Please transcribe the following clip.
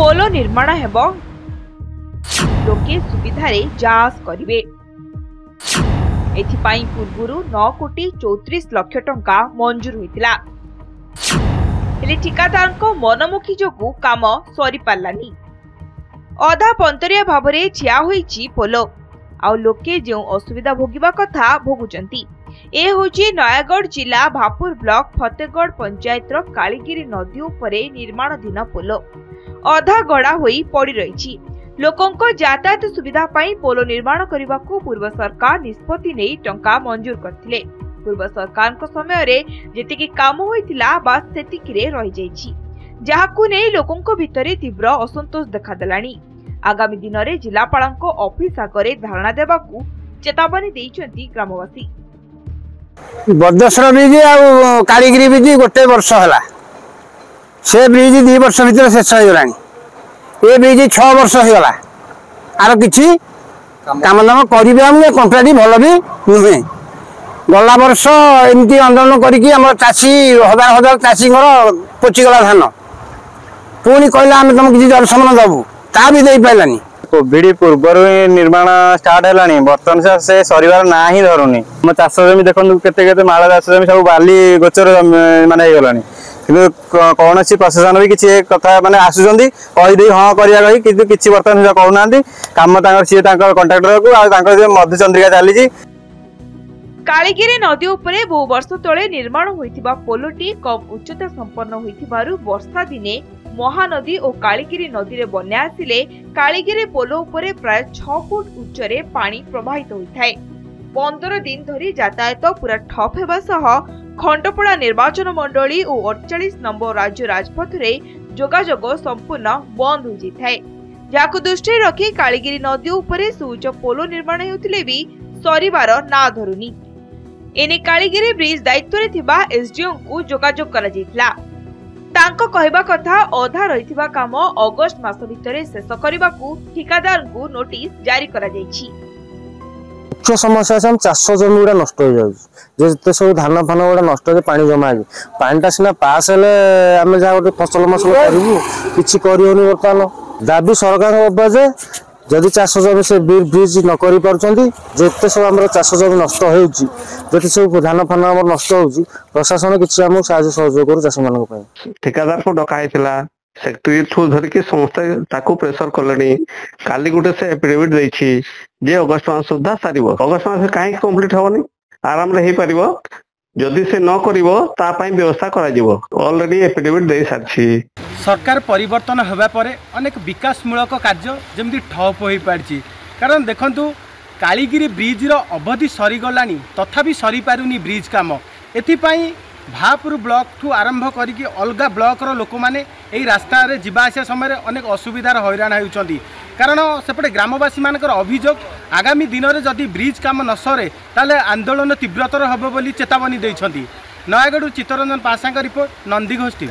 पोलो निर्माण हेबो लोके सुविधारे जांच करिवे। एथिपाई पूर्वरु 9 कोटी 34 लाख टंका मंजूर होइतिला। हेले ठिकादार को मनमुखी जोगु काम सरी पारलानी। अधा पंतरिया भावरे छिया होईची पोलो आ लोके जो असुविधा भोगिबा कथा भोगुचंती। ए होची नयागढ़ जिला भापुर ब्लॉक फतेगढ़ पंचायत रो कालीगिरी नदी उपरे निर्माणाधीन पोलो अधा गड़ा होई पड़ी रही। लोकंको यातायात सुविधा पाई पोलो निर्माण करने को पूर्व सरकार निष्पत्ति नहीं टंका मंजूर करथिले। पूर्व सरकार को समय रे जेतिकी काम होइतिला बास सेतिकिरे रहि जाइछि, जाहाकु नै लोकंको भितरे तीव्र असंतोष देखा देलानी। आगामी दिन रे जिलापालंको ऑफिस आगरे धारणा देबाकू चेतावनी दैछंती ग्रामवासी। बद्देश्वर ब्रिज आ कालीगिरी ब्रिज गोटे वर्ष हला, से ब्रिज 2 वर्ष भीतर शेष हो गलानी। ए ब्रिज 6 वर्ष हो गला, आर किछि काम दाम करिबे हम कंट्राक्ट भल भी नुहे। गला वर्ष एमती आंदोलन करिकि हम चासी हजार हजार चासी पोची गला धान, पुणी कहला हम तुम किछि दर्शन दबु, ता भी दे पाइलानी। कोविड पूर्व निर्माण स्टार्ट है बर्तमान से सर ना ही धरुनी। आम चाष जमी देखो केते माला चाष जमी सब बाली गोचर माने गलानी, कौन प्रशासन भी किसी कथा माने आसुचंदी कहीदे हाँ करिया कही किंतु किछि बर्तमान कहूना काम सी कंट्राक्टर को मधुचंद्रिका चली। कालीगिरी नदी उपरे बहु वर्ष तले निर्माण होइथिबा पोलोटी कम उच्चता संपन्न होइथिबारु वर्षा दिने महानदी और कालीगिरी नदी रे बन्या आसिले कालीगिरी पोलो उपरे प्राय 6 फुट उच्चरे पानी प्रवाहित होइथाय। 15 दिन धरी यातायात पूरा ठप हेबा सह खंडपड़ा निर्वाचन मंडली और 48 नंबर राज्य राजपथ रे जोगाजोग संपूर्ण बंद हो जाइथाय। जाको दृष्टि रखी कालीगिरी नदी उपरे सुउच्च पोलो निर्माण हेउथिले भी सरीबार ना धरुनी। एने कालीगिरी ब्रिज दायित्व रे थिबा एसडीओ को जोगाजोग करा जाइतला। तांको कहबा कथा अधा रहिथिबा काम अगस्त मास भितरे शेष करबाकू ठिकादार को नोटिस जारी करा जाइछि। मुख्य समस्या हम चाष जमी गुड़ा नष्ट हो जाते सब धान फान गुड़ा नष्ट हो पानी जमा पानीटा सीना पास हेले आम जहाँ गोटे फसल मसल करूँ कि करनी। बर्तमान दाबी सरकार जे जदि चाष जमी से ब्रिज न कर पार्टी सब आम चाष जमी नष्ट होती सब धान फान नष्ट हो प्रशासन किसी आम साहय सहयोग करू चाष मान। ठिकादार को डकाई सेक्रेटरी थ्रू धरिकी समस्ते ताकू प्रेसर कले काली गोटे से एफिडेविट देछि जे अगस्त मास सुधा सारिबो। अगस्त मास काहे कंप्लीट होबनी, आराम रे हे परिबो। जदि से न करिवो ता पई व्यवस्था करा जिवो। ऑलरेडी एफिडेविट दे सारछि। सरकार परिवर्तन होबा परे अनेक विकासमूलक कार्य जेमि ठप होई पारछि। कारण देखंतु कालीगिरी ब्रिज रो अवधि सरी गलानी तथापि सरी पारुनी ब्रिज काम। एथिपाई भापुर ब्लॉक ठू आरंभ करिकी अलगा ब्लॉक रो लोक माने एई रास्ता रे जिबा आसिया समय अनेक असुविधार हैरान होउचंदी। कारण सेपटे ग्रामवासी मानकर अभियोग आगामी दिन में जदि ब्रिज काम न सरे ताले आंदोलन तीव्रतर होबो बोली चेतावनी दैछंती। नयागढ़ चित्तरंजन पासांग रिपोर्ट, नंदीघोष।